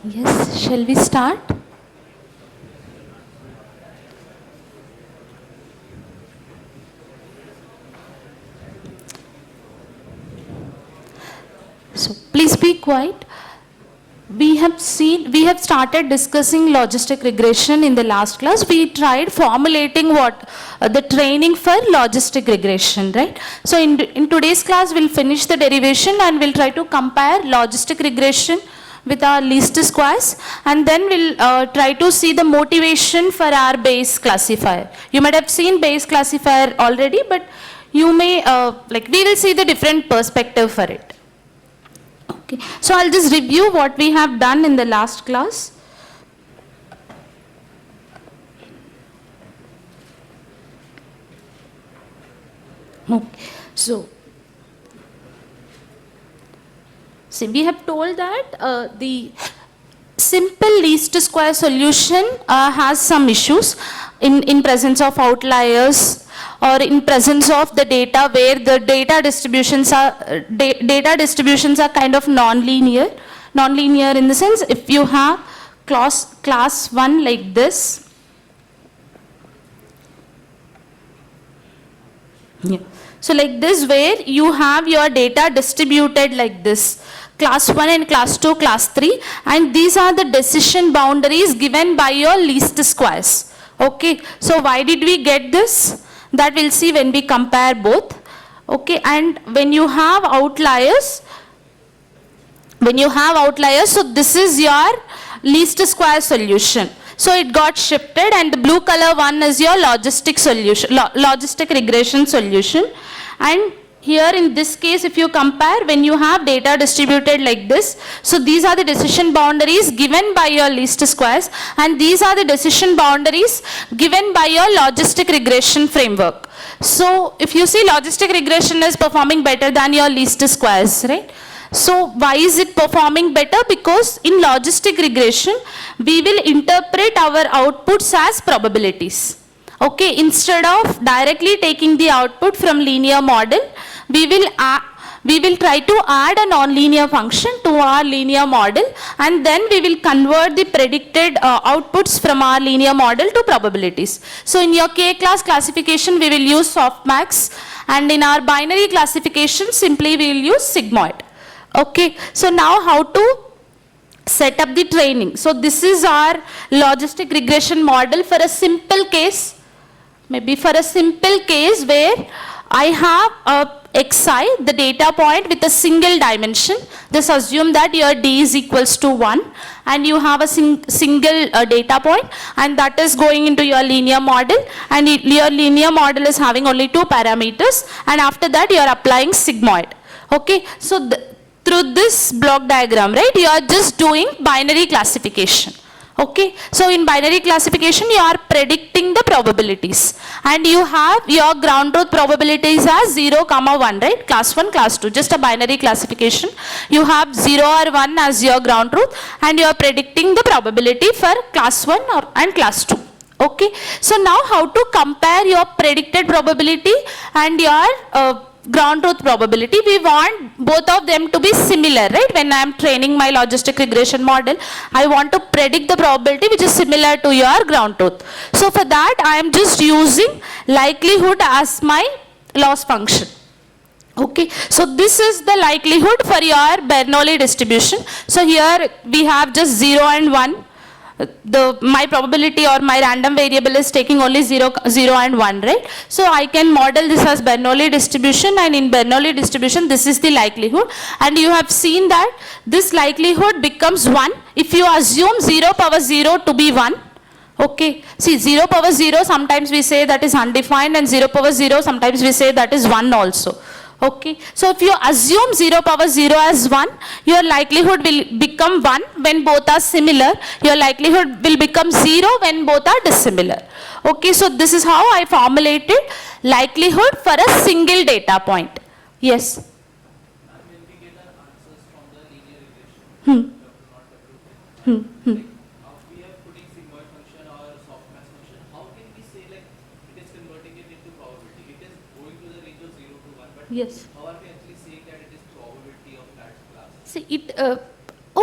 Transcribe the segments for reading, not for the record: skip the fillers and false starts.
Yes, shall we start? So please be quiet. We have started discussing logistic regression in the last class. We tried formulating the training for logistic regression, right? So in today's class, we'll finish the derivation and we'll try to compare logistic regression with our least squares, and then we'll try to see the motivation for our Bayes classifier. You might have seen Bayes classifier already, but you may, we will see the different perspective for it. Okay, so I'll just review what we have done in the last class. Okay, so see, we have told that the simple least square solution has some issues in presence of outliers, or in presence of the data where the data distributions are kind of non-linear. Non-linear in the sense, if you have class 1 like this. Yeah. So like this, where you have your data distributed like this, class 1 and class 2, class 3, and these are the decision boundaries given by your least squares. Okay, so why did we get this? That we'll see when we compare both. Okay, and when you have outliers, so this is your least square solution. So it got shifted, and the blue color one is your logistic solution, logistic regression solution. And here in this case, if you compare, when you have data distributed like this, so these are the decision boundaries given by your least squares, and these are the decision boundaries given by your logistic regression framework. So if you see, logistic regression is performing better than your least squares, right? So why is it performing better? Because in logistic regression, we will interpret our outputs as probabilities. Okay, instead of directly taking the output from linear model, we will try to add a nonlinear function to our linear model, and then we will convert the predicted outputs from our linear model to probabilities. So in your K-class classification, we will use softmax, and in our binary classification, simply we will use sigmoid. Okay, so now how to set up the training. So this is our logistic regression model for a simple case. Maybe for a simple case where I have a xi, the data point with a single dimension. Just assume that your d is equals to 1, and you have a single data point, and that is going into your linear model, and your linear model is having only 2 parameters, and after that you are applying sigmoid. Okay, so through this block diagram, right, you are just doing binary classification. Okay, so in binary classification, you are predicting the probabilities, and you have your ground truth probabilities as 0, 1, right? Class 1, class 2, just a binary classification. You have 0 or 1 as your ground truth, and you are predicting the probability for class 1 and class 2. Okay, so now how to compare your predicted probability and your ground truth probability? We want both of them to be similar, right? When I am training my logistic regression model, I want to predict the probability which is similar to your ground truth. So for that, I am just using likelihood as my loss function. Okay, so this is the likelihood for your Bernoulli distribution. So here we have just 0 and 1. My probability or my random variable is taking only 0 and 1, right? So I can model this as Bernoulli distribution, and in Bernoulli distribution, this is the likelihood, and you have seen that this likelihood becomes 1 if you assume 0 power 0 to be 1. Okay, see, 0 power 0, sometimes we say that is undefined, and 0 power 0, sometimes we say that is 1 also. Okay, so if you assume 0 power 0 as 1, your likelihood will become 1 when both are similar. Your likelihood will become 0 when both are dissimilar. Okay, so this is how I formulated likelihood for a single data point. Yes? And when we get our answers from the linear regression, like we are putting sigmoid function or softmax function, how can we say like it is converting it into probability? It is going to the range of 0 to 1, but Yes. how are we actually saying that it is probability of that class? See, it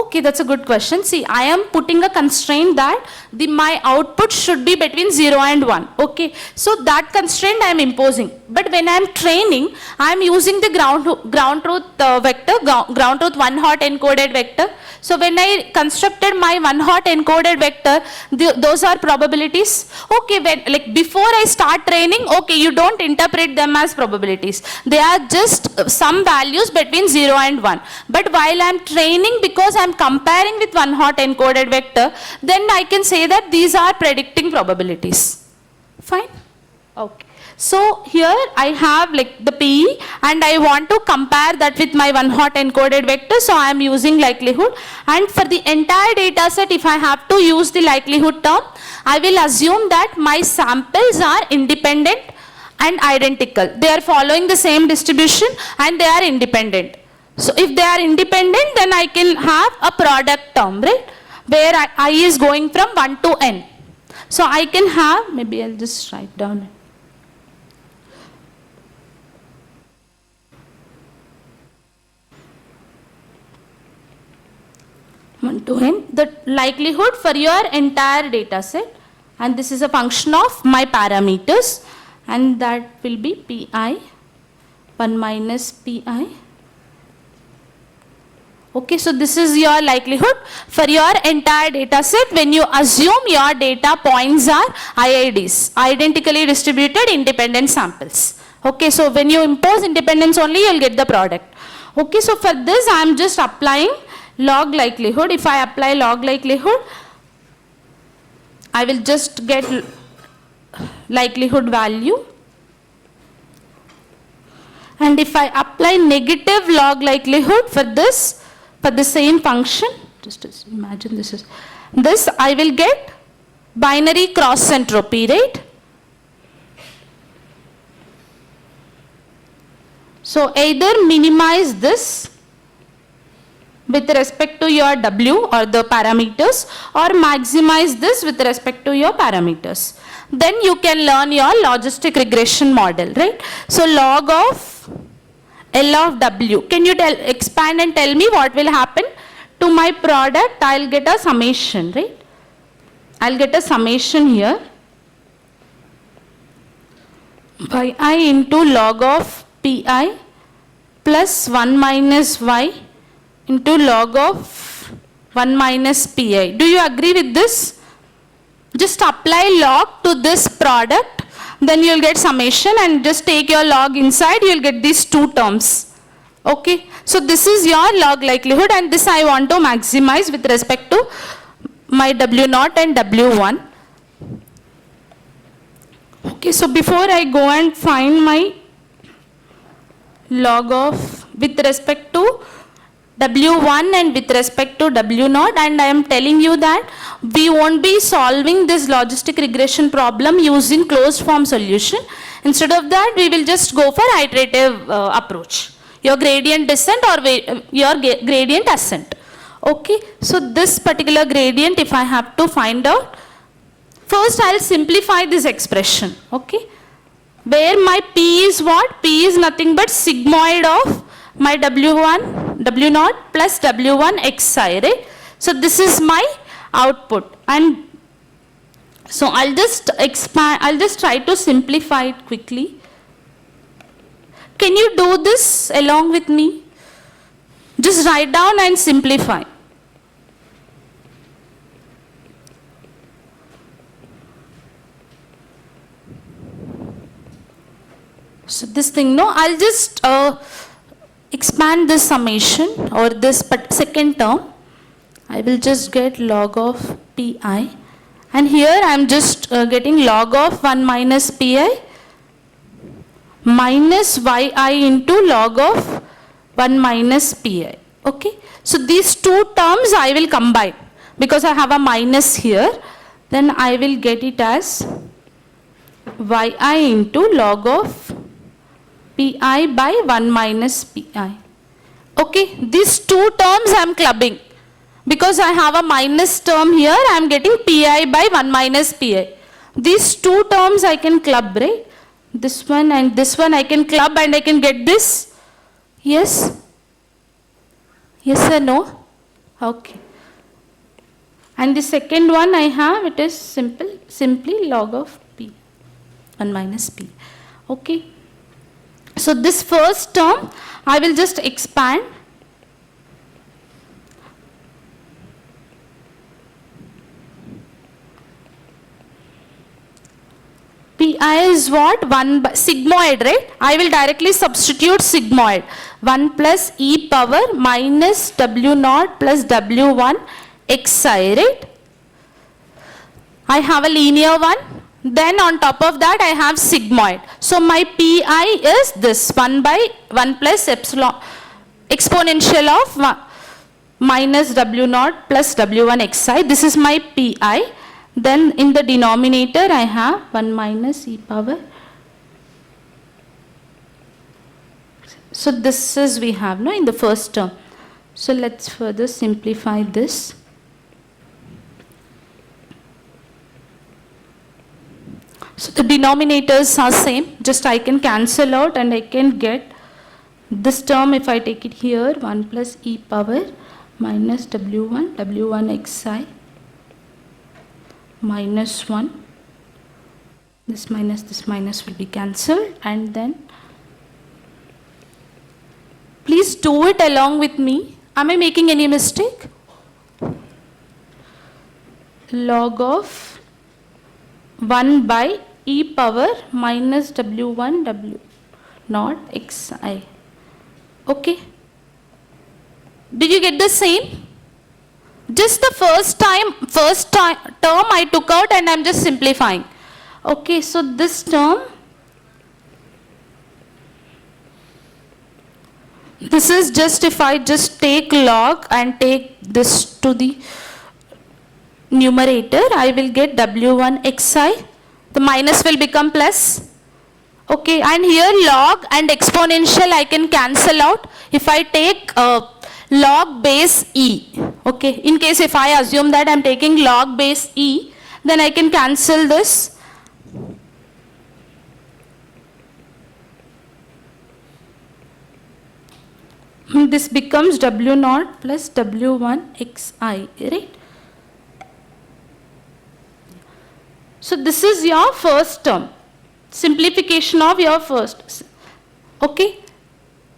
Okay, that's a good question. See, I am putting a constraint that my output should be between 0 and 1. Okay, so that constraint I am imposing. But when I am training, I am using the ground truth vector, ground truth 1 hot encoded vector. So when I constructed my 1 hot encoded vector, those are probabilities. Okay, when like before I start training, okay, you don't interpret them as probabilities. They are just some values between 0 and 1. But while I am training, because I am comparing with 1 hot encoded vector, then I can say that these are predicting probabilities. Fine? Okay. So here I have like the PE and I want to compare that with my 1 hot encoded vector. So I am using likelihood, and for the entire data set, if I have to use the likelihood term, I will assume that my samples are independent and identical. They are following the same distribution and they are independent. So if they are independent, then I can have a product term, right? Where I is going from 1 to n. So I can have, maybe I'll just write down. 1 to n, the likelihood for your entire data set, and this is a function of my parameters, and that will be pi 1 minus pi. Okay, so this is your likelihood for your entire data set when you assume your data points are IIDs, identically distributed independent samples. Okay, so when you impose independence only, you'll get the product. Okay, so for this I am just applying log likelihood. If I apply log likelihood, I will just get likelihood value. And if I apply negative log likelihood for this, for the same function, just imagine this is, this I will get binary cross entropy, right? So either minimize this with respect to your W or the parameters, or maximize this with respect to your parameters. Then you can learn your logistic regression model, right? So log of L of W. Can you expand and tell me what will happen to my product? I'll get a summation, right? I'll get a summation here by I into log of pi plus 1 minus y into log of 1 minus pi. Do you agree with this? Just apply log to this product, then you will get summation, and just take your log inside, you will get these two terms. Okay, so this is your log likelihood, and this I want to maximize with respect to my W0 and W1. Okay, so before I go and find my log of with respect to W1 and with respect to W0, and I am telling you that we won't be solving this logistic regression problem using closed form solution. Instead of that, we will just go for iterative approach, your gradient descent or your gradient ascent. Okay, so this particular gradient, if I have to find out, first I'll simplify this expression. Okay, where my P is what? P is nothing but sigmoid of my W1, W0 plus W1 xi, right? So this is my output, and so I'll just expand, I'll just try to simplify it quickly. Can you do this along with me? Just write down and simplify. So this thing, no, I'll just expand this summation or this second term. I will just get log of pi, and here I am just getting log of 1 minus pi minus yi into log of 1 minus pi. Okay, so these two terms I will combine because I have a minus here. Then I will get it as yi into log of pi by 1 minus pi. Okay, these two terms I am clubbing because I have a minus term here. I am getting pi by 1 minus pi. These two terms I can club, right? This one and this one I can club, and I can get this. Yes? Yes or no? Okay. And the second one I have, it is simply log of p, 1 minus p. Okay. So this first term, I will just expand. Pi is what? 1 by sigmoid, right? I will directly substitute sigmoid. 1 plus e power minus w naught plus w1 xi, right? I have a linear one. Then on top of that I have sigmoid. So my Pi is this 1 by 1 plus epsilon exponential of minus w naught plus w1 xi. This is my Pi. Then in the denominator I have 1 minus e power. So this is we have in the first term. So let's further simplify this. So the denominators are same, just I can cancel out and I can get this term. If I take it here, 1 plus e power minus w1 xi minus 1. This minus will be cancelled, and then please do it along with me. Am I making any mistake? Log of 1 by e power minus w1 w naught xi. Okay. Did you get the same? Just the first term I took out and I am just simplifying. Okay, so this term, this is just if I just take log and take this to the numerator, I will get w1 xi. The minus will become plus. Okay, and here log and exponential I can cancel out. If I take log base e, okay, in case if I assume that I am taking log base e, then I can cancel this. This becomes w naught plus w1 xi, right? So this is your first term, simplification of your first. Okay,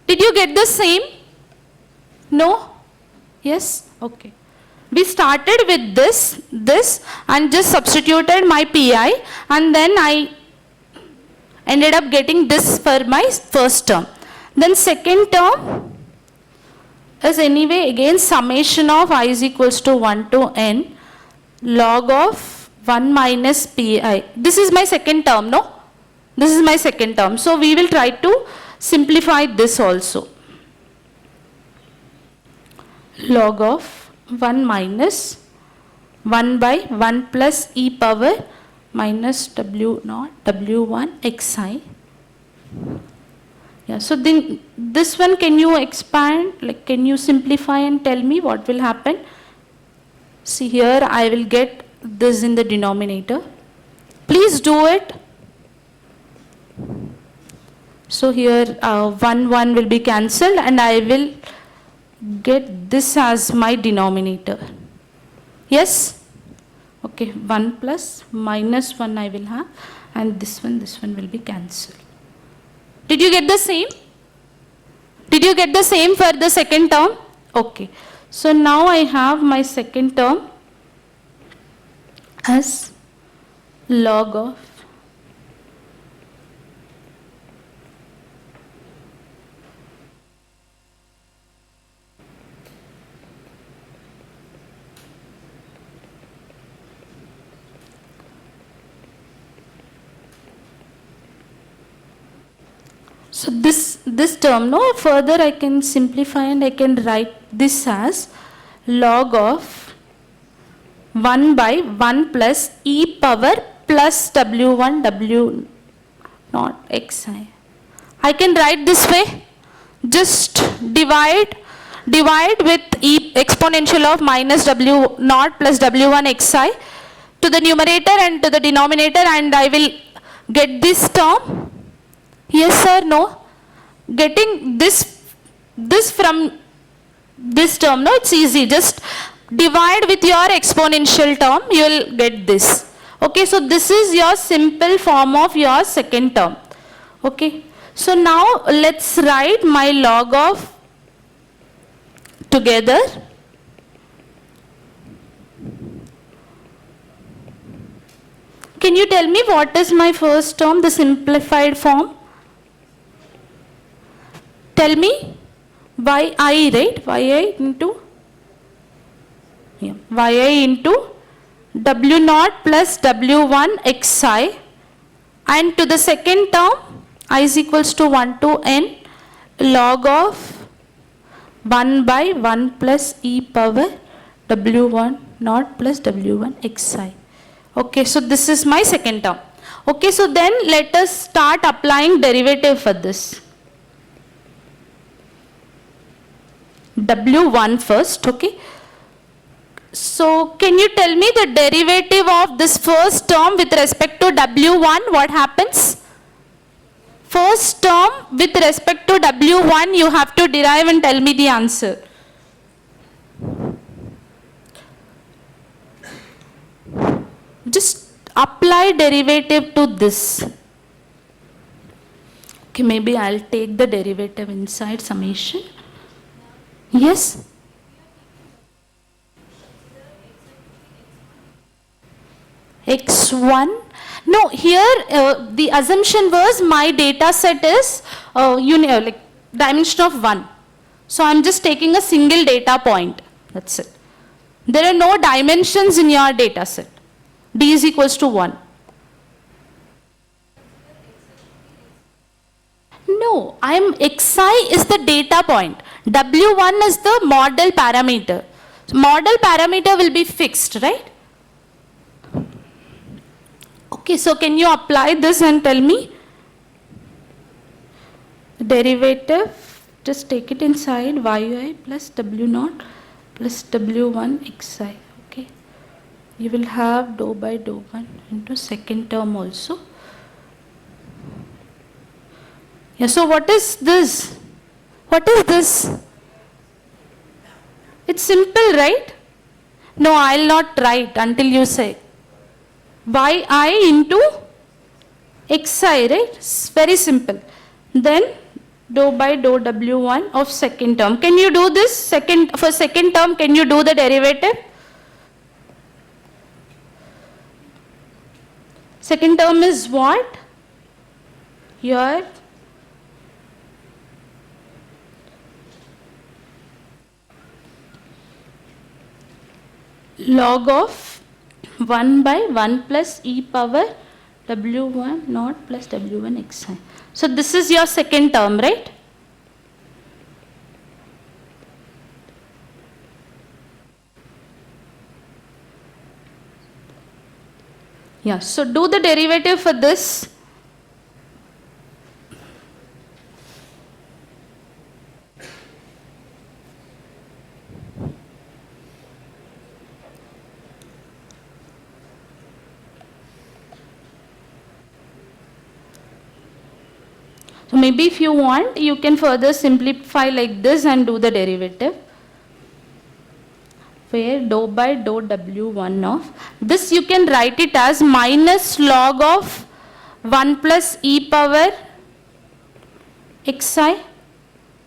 did you get the same? No? Yes? Okay. We started with this and just substituted my Pi, and then I ended up getting this for my first term. Then second term is anyway again summation of I is equals to 1 to n log of 1 minus Pi. This is my second term, no? This is my second term. So we will try to simplify this also. Log of 1 minus 1 by 1 plus e power minus w naught w1 xi. Yeah, so then this one, can you expand, like can you simplify and tell me what will happen? See here I will get this in the denominator. Please do it. So here 1 will be cancelled and I will get this as my denominator. Yes? Okay, 1 plus minus 1 I will have, and this one will be cancelled. Did you get the same? Did you get the same for the second term? Okay. So now I have my second term as log of so this term, no, further I can simplify and I can write this as log of 1 by 1 plus e power plus w1 w naught xi. I can write this way. Just divide with e exponential of minus w naught plus w1 xi to the numerator and to the denominator, and I will get this term. Yes or no? Getting this from this term, no, it's easy. Just divide with your exponential term, you will get this. Okay, so this is your simple form of your second term. Okay, so now let's write my log of together. Can you tell me what is my first term, the simplified form? Tell me. Yi, right? Yi into, yeah, Yi into W naught plus W1 xi, and to the second term I is equals to 1 to n log of 1 by 1 plus e power W1 naught plus W1 xi. Okay, so this is my second term. Okay, so then let us start applying derivative for this. W1 first, okay. So can you tell me the derivative of this first term with respect to W1, what happens? First term with respect to W1 you have to derive and tell me the answer. Just apply derivative to this. Okay, maybe I'll take the derivative inside summation. Yes? X1. No, here the assumption was my data set is like dimension of 1. So I'm just taking a single data point. That's it. There are no dimensions in your data set. D is equals to 1. No, xi is the data point. W1 is the model parameter. So model parameter will be fixed, right? Okay, so can you apply this and tell me? Derivative, just take it inside yi plus w0 plus w1 xi. Okay, you will have dou by dou 1 into second term also. Yeah, so what is this? What is this? It's simple, right? No, I'll not write until you say. Yi into xi, right? It's very simple. Then dou by dou w1 of second term. Can you do this? For second term, can you do the derivative? Second term is what? Here. Log of 1 by 1 plus e power w1 naught plus w1 xi. So this is your second term, right? Yeah, so do the derivative for this. So maybe if you want, you can further simplify like this and do the derivative. Where dou by dou w1 of, this you can write it as minus log of 1 plus e power xi.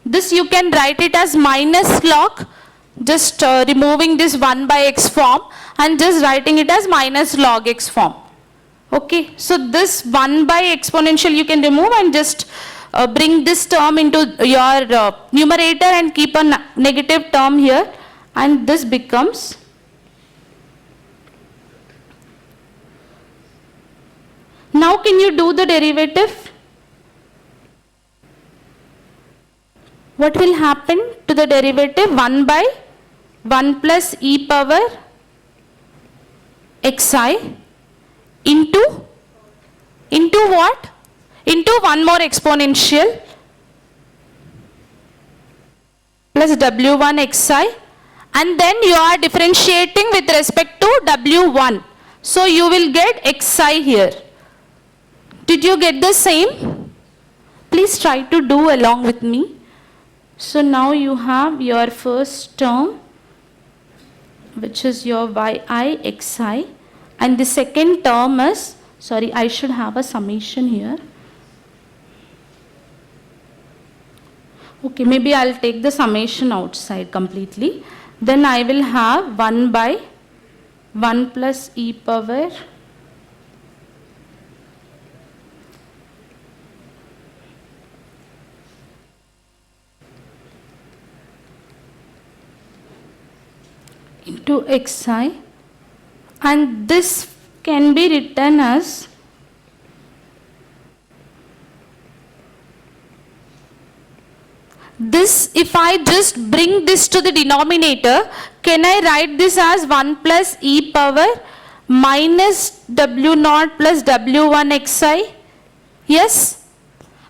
This you can write it as minus log, just removing this 1 by x form and just writing it as minus log x form. Okay, so this 1 by exponential you can remove and just bring this term into your numerator and keep a negative term here, and this becomes now can you do the derivative? What will happen to the derivative? 1 by 1 plus e power xi into what? Into one more exponential plus w1 xi, and then you are differentiating with respect to w1. So you will get xi here. Did you get the same? Please try to do along with me. So now you have your first term, which is your yi xi, and the second term is, sorry, I should have a summation here. Okay, maybe I'll take the summation outside completely. Then I will have 1 by 1 plus e power into xi, and this can be written as this. If I just bring this to the denominator, can I write this as 1 plus e power minus w naught plus w1 xi? Yes?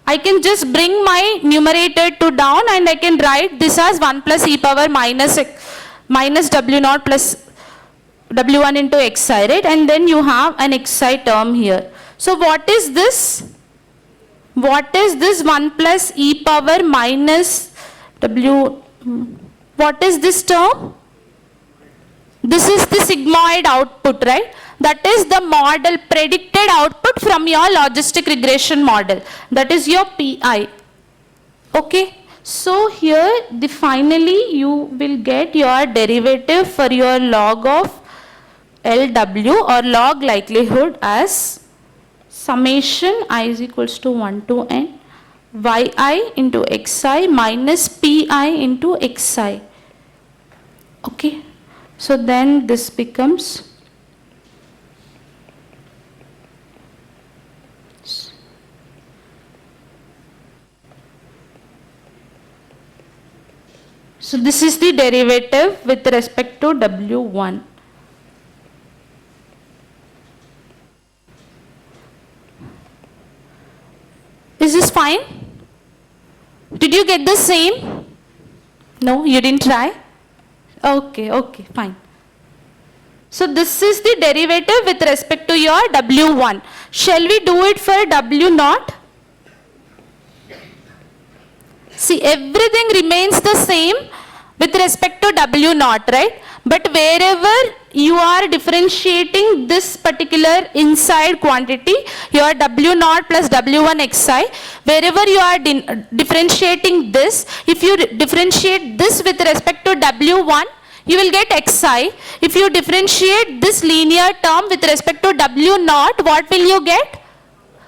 I can just bring my numerator to down and I can write this as 1 plus e power minus w naught plus w1 into xi, right? And then you have an xi term here. So what is this? What is this 1 plus e power minus w? What is this term? This is the sigmoid output, right? That is the model, predicted output from your logistic regression model. That is your PI. Okay. So here finally you will get your derivative for your log of LW or log likelihood as summation I is equals to 1 to n yi into xi minus pi into xi. Okay. So then this becomes so this is the derivative with respect to W1. Is this fine? Did you get the same? No, you didn't try? Okay, okay, fine. So this is the derivative with respect to your W1. Shall we do it for W0? See, everything remains the same with respect to W0, right? But wherever you are differentiating this particular inside quantity, your W0 plus W1 xi, wherever you are differentiating this, if you differentiate this with respect to W1, you will get xi. If you differentiate this linear term with respect to W0, what will you get?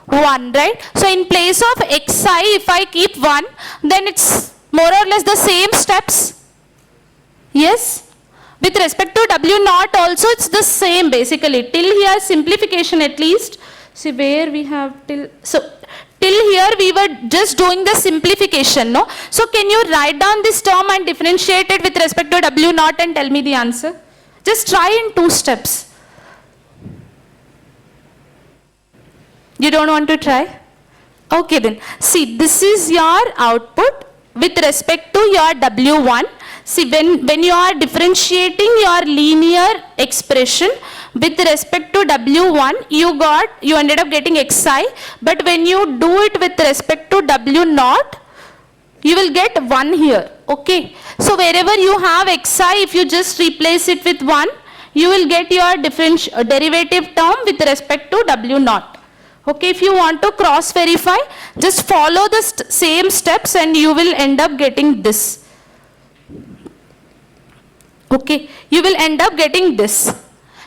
1, right? So in place of xi, if I keep 1, then it's more or less the same steps. Yes? With respect to W0 also it's the same basically. Till here simplification at least. See where we have till. So till here we were just doing the simplification, no? So can you write down this term and differentiate it with respect to W0 and tell me the answer? Just try in 2 steps. You don't want to try? Okay then. See, this is your output with respect to your W1. See, when you are differentiating your linear expression with respect to W1, you ended up getting xi. But when you do it with respect to W0, you will get 1 here. Okay. So wherever you have xi, if you just replace it with 1, you will get your derivative term with respect to W0. Okay, if you want to cross verify, just follow the same steps and you will end up getting this. Okay, you will end up getting this.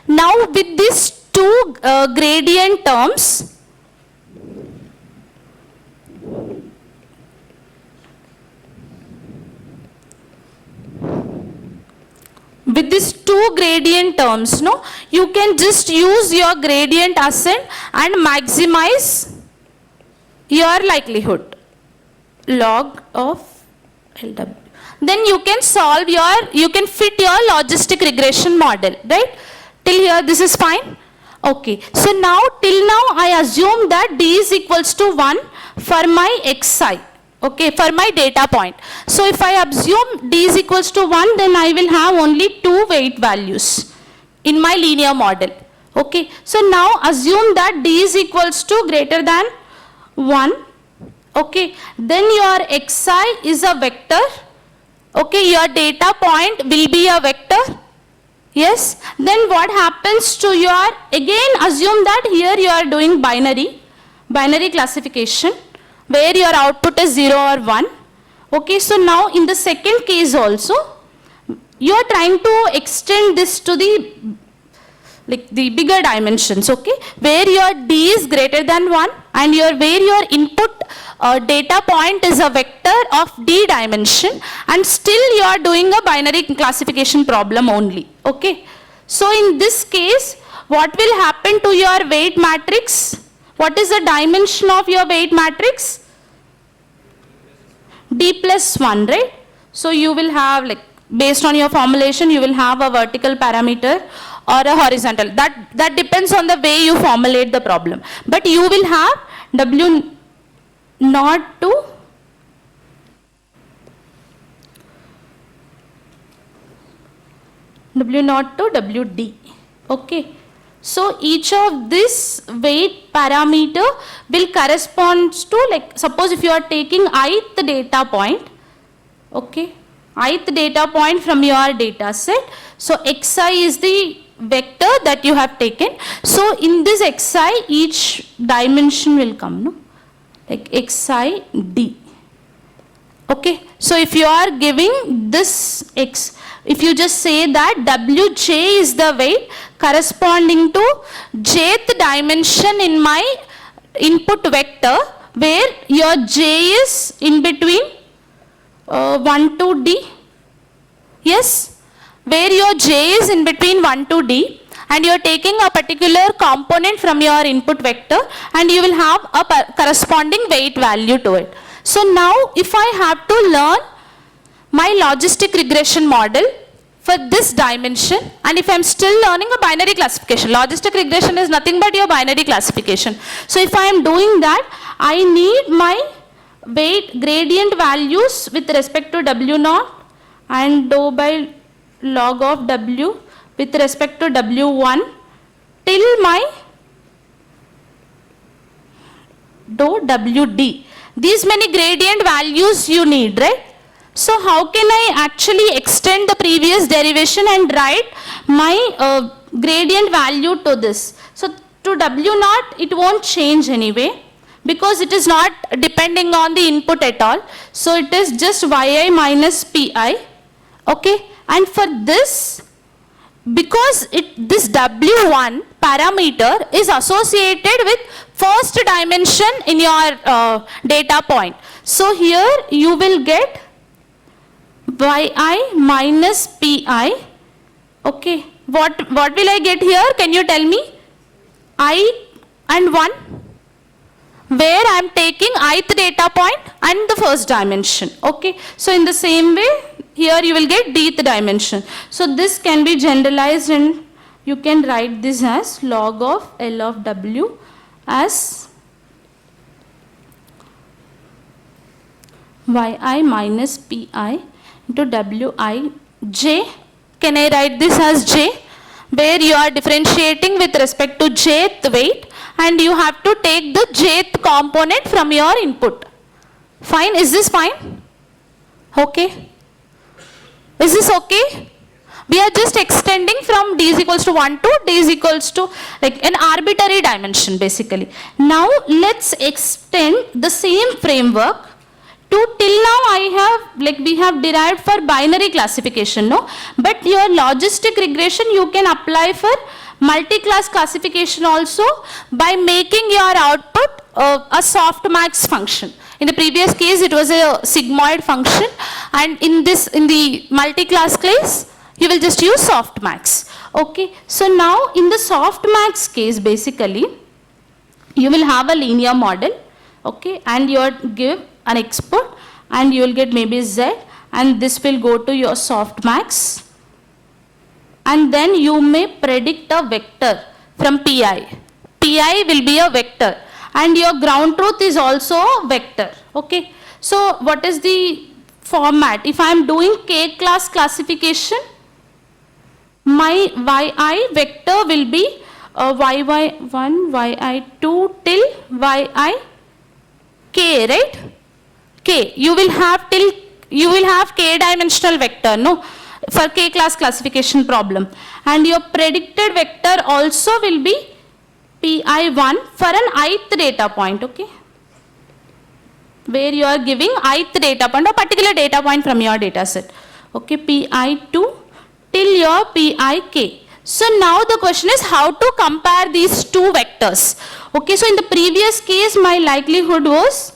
Now with these 2 gradient terms, with these 2 gradient terms, no, you can just use your gradient ascent and maximize your likelihood log of LW. Then you can solve you can fit your logistic regression model, right? Till here this is fine. Okay, so now till now I assume that D is equals to 1 for my xi. Okay, for my data point. So if I assume D is equals to 1, then I will have only 2 weight values in my linear model. Okay, so now assume that D is equals to greater than 1. Okay, then your xi is a vector. Okay, your data point will be a vector. Yes, then what happens to your, again assume that here you are doing binary classification where your output is 0 or 1. Okay, so now in the second case also, you are trying to extend this to the bigger dimensions, okay, where your d is greater than 1 and where your input data point is a vector of d dimension, and still you are doing a binary classification problem only, okay. So in this case, what will happen to your weight matrix? What is the dimension of your weight matrix? D plus 1, right? So you will have, like, based on your formulation, you will have a vertical parameter or a horizontal. That depends on the way you formulate the problem. But you will have W naught to WD. Okay. So each of this weight parameter will correspond to, like, suppose if you are taking ith data point, okay, ith data point from your data set. So xi is the vector that you have taken. So in this xi, each dimension will come, no? Like xi d. Okay, so if you are giving this x, if you just say that wj is the weight corresponding to jth dimension in my input vector, where your j is in between 1 to d. Yes, where your j is in between 1 to d, and you are taking a particular component from your input vector, and you will have a corresponding weight value to it. So now if I have to learn my logistic regression model for this dimension, and if I am still learning a binary classification, logistic regression is nothing but your binary classification. So if I am doing that, I need my weight gradient values with respect to W naught and dou by log of W with respect to W1 till my dou WD. These many gradient values you need, right? So how can I actually extend the previous derivation and write my gradient value to this? So to W naught, it won't change anyway, because it is not depending on the input at all. So it is just yi minus pi, okay. And for this, because this W1 parameter is associated with first dimension in your data point. So here you will get yi minus pi, okay. What will I get here? Can you tell me? I and 1, where I am taking ith data point and the first dimension, okay. So in the same way, here you will get dth dimension. So this can be generalized, and you can write this as log of L of W as yi minus pi into wij. Can I write this as j, where you are differentiating with respect to jth weight, and you have to take the jth component from your input. Fine? Is this fine? Okay. Is this okay? We are just extending from d is equals to 1 to d is equals to, like, an arbitrary dimension basically. Now let's extend the same framework to, till now we have derived for binary classification, no? But your logistic regression you can apply for multi-class classification also by making your output a softmax function. In the previous case, it was a sigmoid function, and in the multi-class case, you will just use softmax. Okay. So now in the softmax case, basically, you will have a linear model, okay, and you give an export, and you will get maybe z, and this will go to your softmax, and then you may predict a vector from pi. Pi will be a vector, and your ground truth is also a vector, okay. So what is the format? If I am doing k class classification, my yi vector will be yi1, yi2 till K, right? K. You will have k dimensional vector, no? For K class classification problem. And your predicted vector also will be Pi1 for an ith data point, okay? Where you are giving ith data point, a particular data point from your data set. Okay, Pi2 till your Pik. So now the question is how to compare these two vectors. Okay, so in the previous case my likelihood was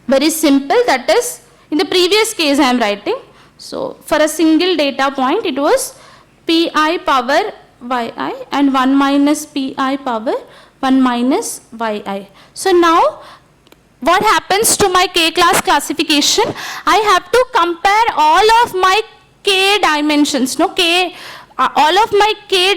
very simple, that is in the previous case I am writing. So for a single data point it was Pi power yi and 1 minus Pi power 1 minus yi. So now what happens to my K class classification? I have to compare all of my K dimensions, no, all of my K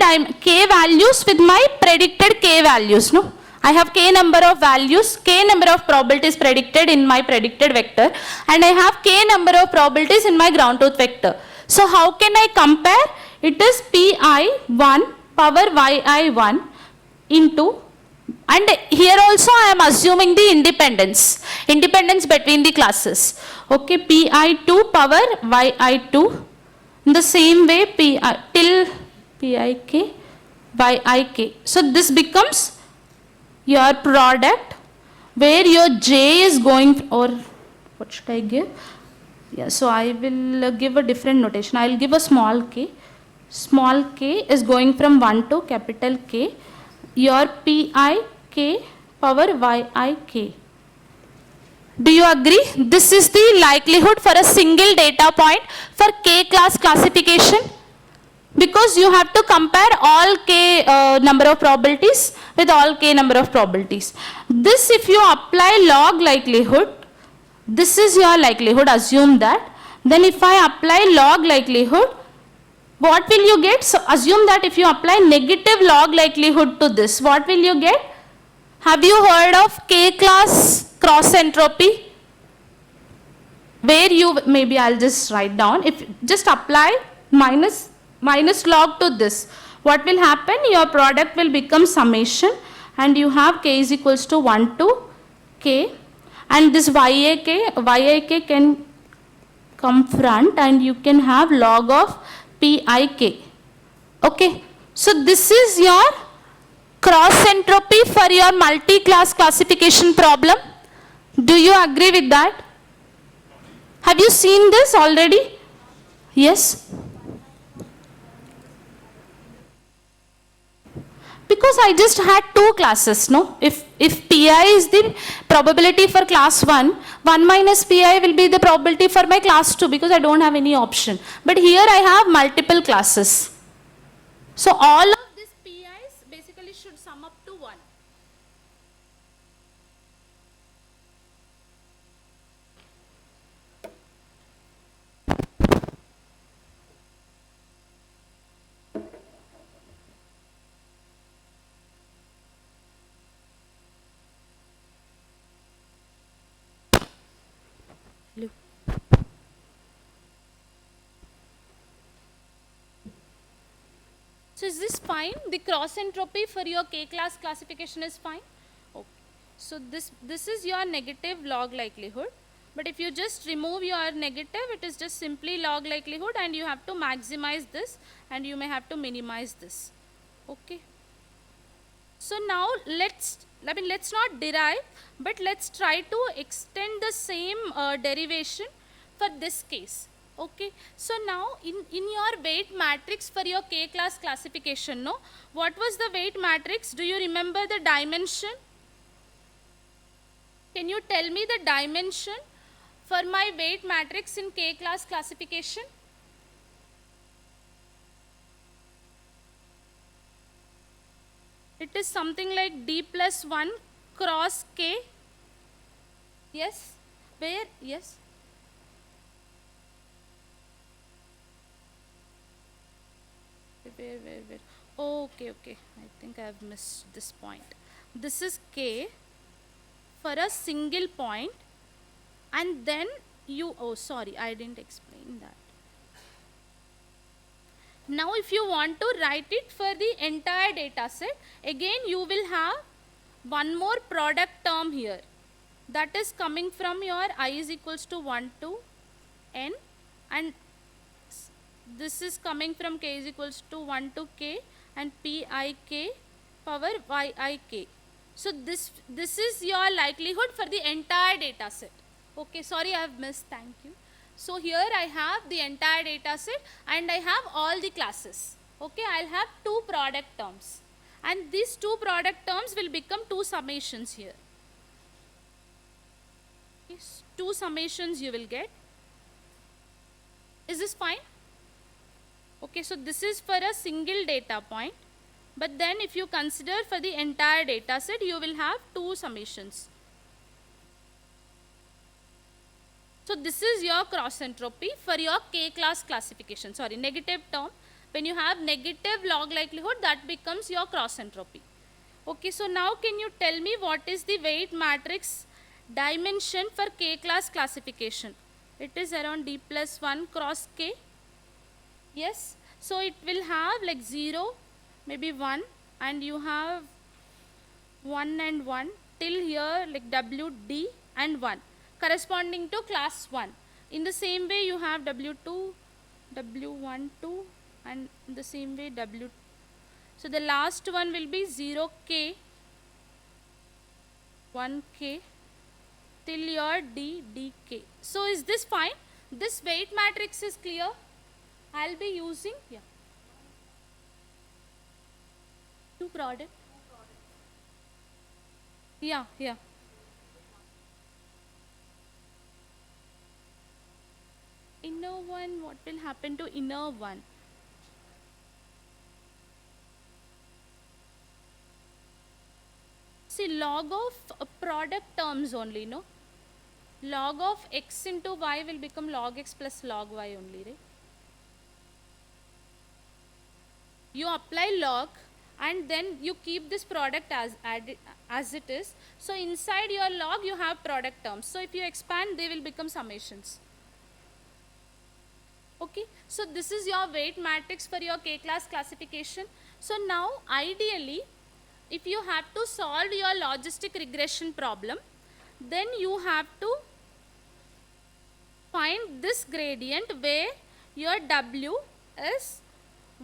values with my predicted K values, no. I have K number of values, K number of probabilities predicted in my predicted vector, and I have K number of probabilities in my ground truth vector. So how can I compare? It is Pi1 power yi1 into, and here also I am assuming the independence between the classes. Okay, Pi2 power yi2 in the same way Pi till Pik yik. So this becomes your product where your j is going, or what should I give? Yeah, so I will give a different notation. I will give a small k. Small k is going from 1 to capital K. Your Pik power yik. Do you agree? This is the likelihood for a single data point for K class classification, because you have to compare all K number of probabilities with all K number of probabilities. This, if you apply log likelihood, this is your likelihood, assume that. Then if I apply log likelihood, what will you get? So assume that if you apply negative log likelihood to this, what will you get? Have you heard of K class cross entropy? Where you, maybe I'll just write down, if just apply minus log to this, what will happen? Your product will become summation, and you have K is equals to 1 to K, and this yik can come front, and you can have log of Pik. Okay, so this is your cross entropy for your multi-class classification problem. Do you agree with that? Have you seen this already? Yes? Because I just had two classes, no? If Pi is the probability for class 1, 1 minus Pi will be the probability for my class 2, because I don't have any option. But here I have multiple classes. So all of these Pi's basically should sum up to 1. So is this fine? The cross entropy for your K class classification is fine? Okay. So this is your negative log likelihood. But if you just remove your negative, it is just simply log likelihood, and you have to maximize this, and you may have to minimize this. Okay. So now let's not derive, but let's try to extend the same derivation for this case. Okay, so now in your weight matrix for your K class classification, no, what was the weight matrix? Do you remember the dimension? Can you tell me the dimension for my weight matrix in K class classification? It is something like D plus 1 cross K. Yes? Where? Yes? Where? Oh, okay. I think I have missed this point. This is K for a single point, and then you, oh sorry, I didn't explain that. Now if you want to write it for the entire data set, again you will have one more product term here, that is coming from your I is equals to 1 to n, and this is coming from k is equals to 1 to k and pik power yik. So this is your likelihood for the entire data set. Okay, sorry I have missed, thank you. So here I have the entire data set and I have all the classes. Okay, I'll have two product terms, and these two product terms will become two summations here. Two summations you will get. Is this fine? Okay, so this is for a single data point, but then if you consider for the entire data set, you will have two summations. So this is your cross entropy for your k class classification. Sorry, negative term. When you have negative log likelihood, that becomes your cross entropy. Okay, so now can you tell me what is the weight matrix dimension for k class classification? It is around d plus 1 cross k. Yes, so it will have like 0, maybe 1, and you have 1 and 1 till here, like w, d and 1 corresponding to class 1. In the same way you have w2, w1, 2, and in the same way w. So the last one will be 0k, 1k till your d, dk. So is this fine? This weight matrix is clear? I'll be using, yeah, two product. Yeah, yeah. Inner one, what will happen to inner one? See, log of product terms only, no? Log of x into y will become log x plus log y only, right? You apply log and then you keep this product as it is. So inside your log you have product terms. So if you expand, they will become summations. Okay, so this is your weight matrix for your k class classification. So now ideally, if you have to solve your logistic regression problem, then you have to find this gradient where your w is,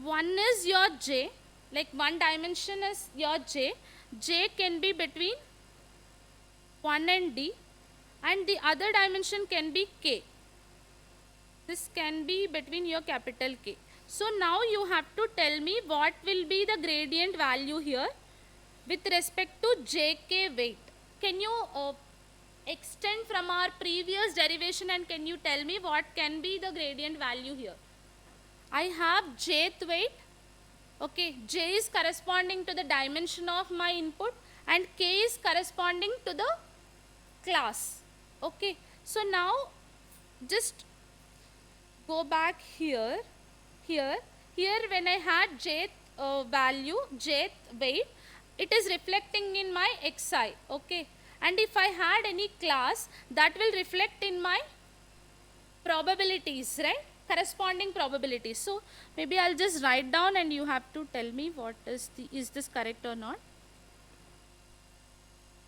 one is your j, like one dimension is your j can be between 1 and d, and the other dimension can be k. This can be between your capital K. So now you have to tell me what will be the gradient value here with respect to jk weight. Can you extend from our previous derivation and can you tell me what can be the gradient value here? I have jth weight. Okay, j is corresponding to the dimension of my input and k is corresponding to the class. Okay, so now just go back here, when I had jth value, jth weight, it is reflecting in my xi, okay, and if I had any class, that will reflect in my probabilities, right, corresponding probabilities. So maybe I'll just write down and you have to tell me what is this correct or not.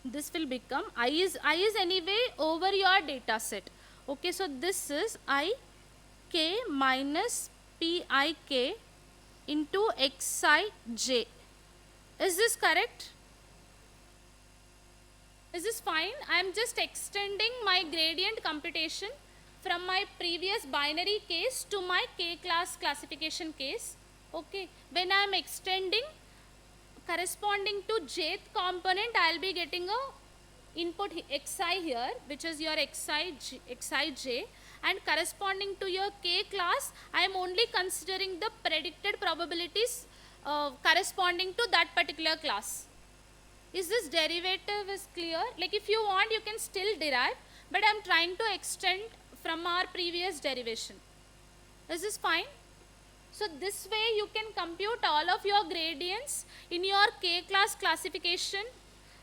This will become I is anyway over your data set. Okay, so this is I k minus pik into xij. Is this correct? Is this fine? I am just extending my gradient computation from my previous binary case to my k class classification case. Okay, when I am extending corresponding to jth component, I will be getting a input xi here, which is your xij, and corresponding to your k class, I am only considering the predicted probabilities corresponding to that particular class. Is this derivative is clear? Like if you want, you can still derive, but I am trying to extend from our previous derivation. Is this fine? So this way you can compute all of your gradients in your k class classification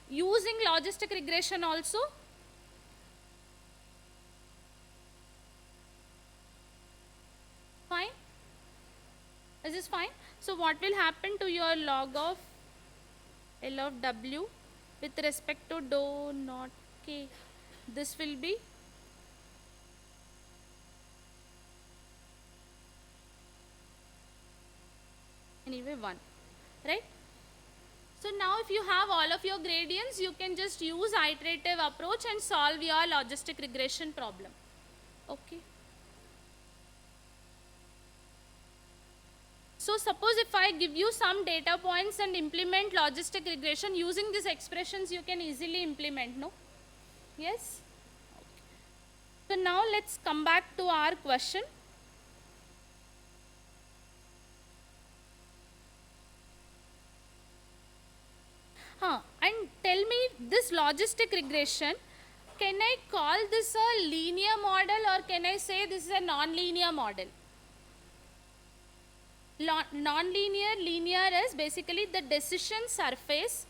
using logistic regression also. Fine? Is this fine? So what will happen to your log of L of W with respect to dou not k, this will be anyway 1, right? So now if you have all of your gradients, you can just use iterative approach and solve your logistic regression problem. Okay. So suppose if I give you some data points and implement logistic regression using these expressions, you can easily implement, no? Yes? Okay. So now let's come back to our question. And tell me, this logistic regression, can I call this a linear model or can I say this is a non-linear model? Non-linear, linear is basically the decision surface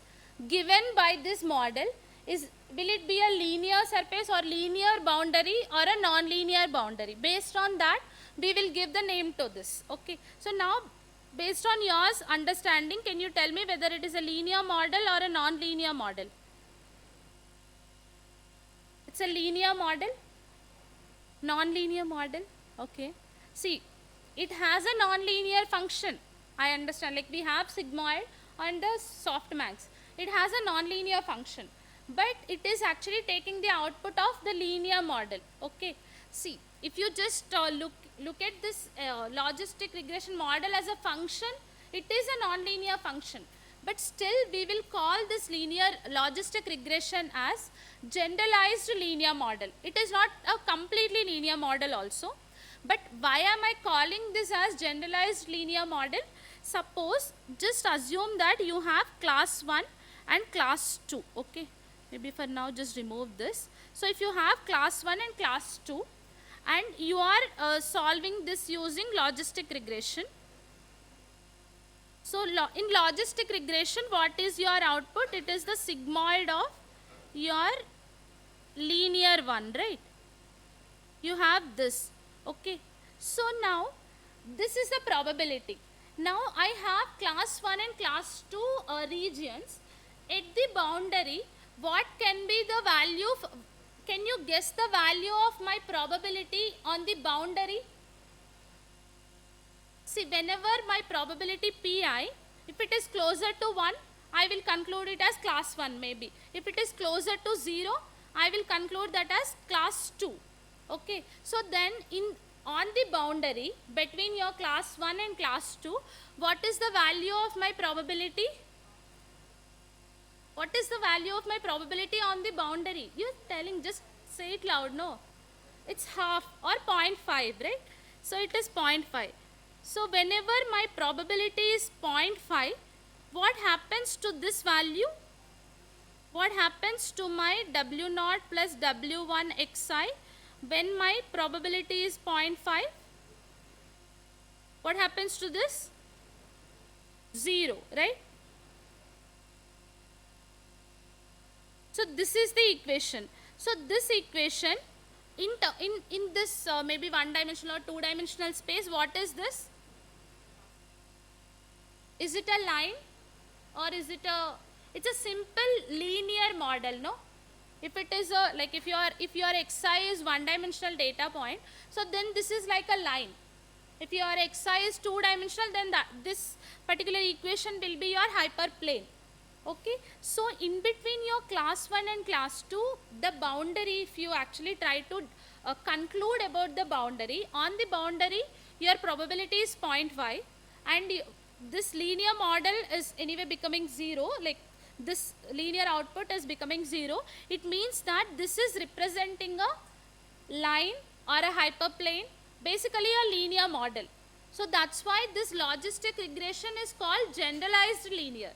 given by this model is, will it be a linear surface or linear boundary or a non-linear boundary? Based on that, we will give the name to this. Okay. So now, based on yours understanding, can you tell me whether it is a linear model or a non-linear model? It's a linear model, non-linear model. Okay. See, it has a non-linear function. I understand, like we have sigmoid and the softmax. It has a non-linear function, but it is actually taking the output of the linear model. Okay. See, if you just look at this logistic regression model as a function, it is a non-linear function. But still we will call this linear logistic regression as generalized linear model. It is not a completely linear model also. But why am I calling this as generalized linear model? Suppose, just assume that you have class 1 and class 2. Okay. Maybe for now just remove this. So if you have class 1 and class 2 and you are solving this using logistic regression. So in logistic regression, what is your output? It is the sigmoid of your linear one, right? You have this. Okay. So now this is the probability. Now I have class 1 and class 2 regions. At the boundary, what can be the value? Can you guess the value of my probability on the boundary? See, whenever my probability pi, if it is closer to 1, I will conclude it as class 1 maybe. If it is closer to 0, I will conclude that as class 2. Okay. So then on the boundary between your class 1 and class 2, what is the value of my probability? What is the value of my probability on the boundary? You are telling, just say it loud, no? It's half or 0.5, right? So it is 0.5. So whenever my probability is 0.5, what happens to this value? What happens to my W0 plus W1 xi when my probability is 0.5? What happens to this? 0, right? So this is the equation. So this equation in this maybe one dimensional or two dimensional space, what is this? Is it a line or is it it's a simple linear model, no? If it is a, like if your xi is one dimensional data point, so then this is like a line. If your xi is two dimensional, then this particular equation will be your hyperplane. Okay. So in between your class 1 and class 2, the boundary, if you actually try to conclude about the boundary, on the boundary your probability is 0.5 and this linear model is anyway becoming 0, like this linear output is becoming 0. It means that this is representing a line or a hyperplane, basically a linear model. So that's why this logistic regression is called generalized linear.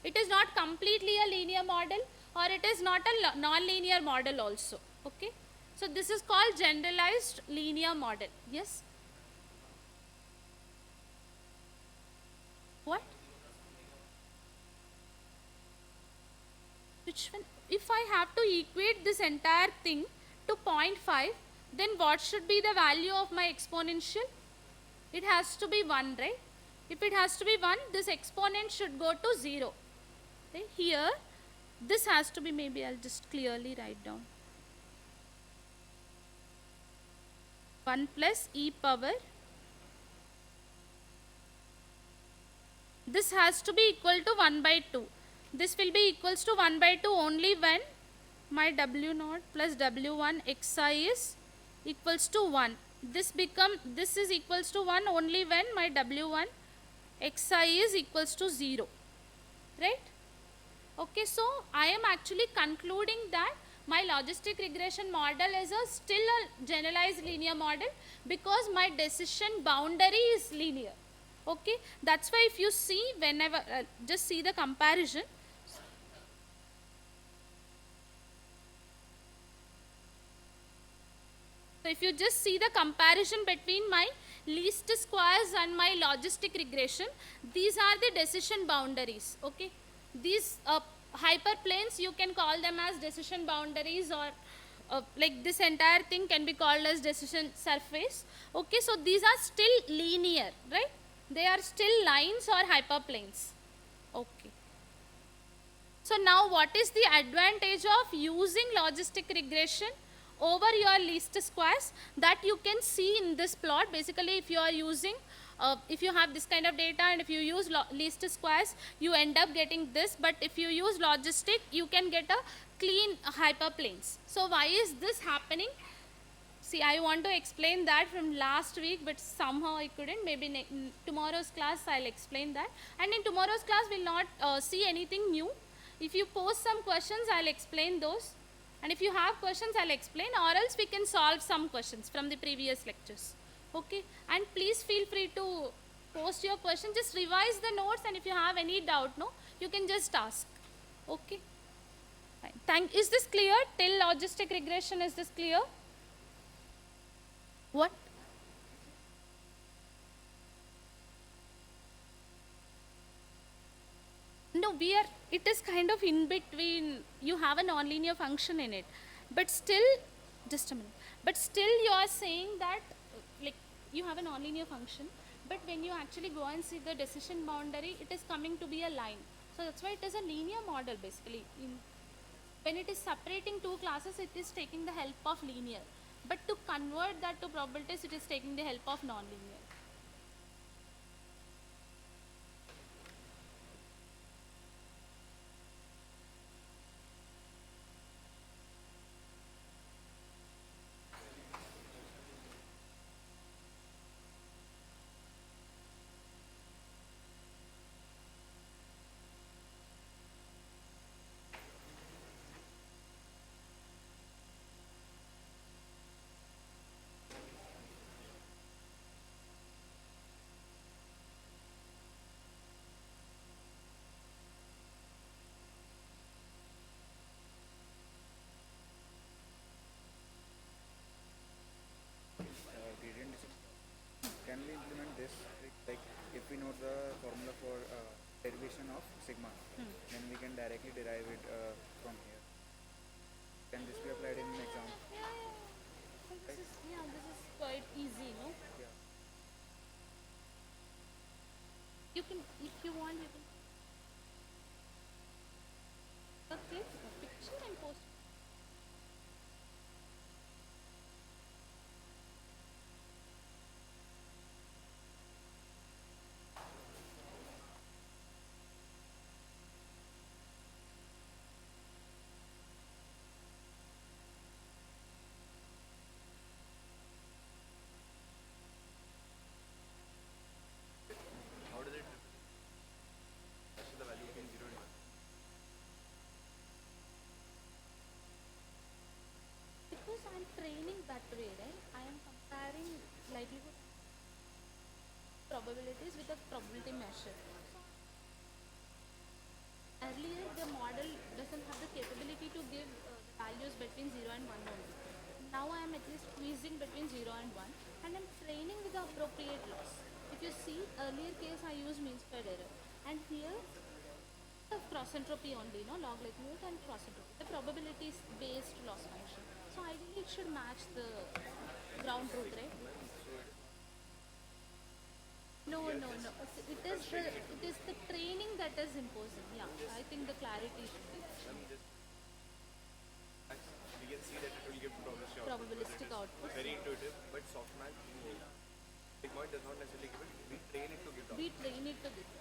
It is not completely a linear model or it is not a non-linear model also. Okay. So this is called generalized linear model. Yes. What? Which one? If I have to equate this entire thing to 0.5, then what should be the value of my exponential? It has to be 1, right? If it has to be 1, this exponent should go to 0. Right? Here, This has to be, maybe I'll just clearly write down. 1 plus e power. This has to be equal to 1 by 2. This will be equals to 1 by 2 only when my w naught plus w1 xi is equals to 1. This is equals to 1 only when my w1 xi is equals to 0. Right? Okay, so I am actually concluding that my logistic regression model is still a generalized linear model because my decision boundary is linear. Okay, that's why if you see, whenever just see the comparison. So if you just see the comparison between my least squares and my logistic regression, these are the decision boundaries. Okay, these hyperplanes, you can call them as decision boundaries, or like this entire thing can be called as decision surface. Okay, so these are still linear, right? They are still lines or hyperplanes. Okay. So now what is the advantage of using logistic regression over your least squares? That you can see in this plot. Basically, if you are using, if you have this kind of data and if you use least squares, you end up getting this. But if you use logistic, you can get a clean hyperplanes. So why is this happening? See, I want to explain that from last week, but somehow I couldn't. Maybe tomorrow's class I'll explain that. And in tomorrow's class we'll not see anything new. If you post some questions, I'll explain those. And if you have questions, I'll explain, or else we can solve some questions from the previous lectures. Okay? And please feel free to post your question. Just revise the notes, and if you have any doubt, no, you can just ask. Okay? Fine. Is this clear? Till logistic regression, is this clear? What? No, it is kind of in between. You have a nonlinear function in it, but still, just a minute, but still you are saying that, like, you have a nonlinear function, but when you actually go and see the decision boundary, it is coming to be a line. So that's why it is a linear model basically. When it is separating two classes, it is taking the help of linear, but to convert that to probabilities, it is taking the help of nonlinear. Gradient descent. Can we implement this trick? Like if we know the formula for derivation of sigma, then we can directly derive it from here. Can this be applied in an exam? This is quite easy, no? Yeah. You can, if you want, you can click a picture and post. How does it represent the value between 0 and 1? Because I am training that way, right? I am comparing likelihood probabilities with a probability measure. Earlier, the model doesn't have the capability to give the values between 0 and 1 only. Now I am at least squeezing between 0 and 1, and I'm training with the appropriate loss. If you see, earlier case I used mean squared error, and here the cross entropy only, no, log likelihood and cross entropy, the probabilities based loss function. So ideally it should match the ground truth, right? No, no, no. It is the training that is imposing. Yeah, I think the clarity should be We can see that it will give probabilistic output. very intuitive, but softmax, Sigmoid does not necessarily give it. We train it to give We train it to this.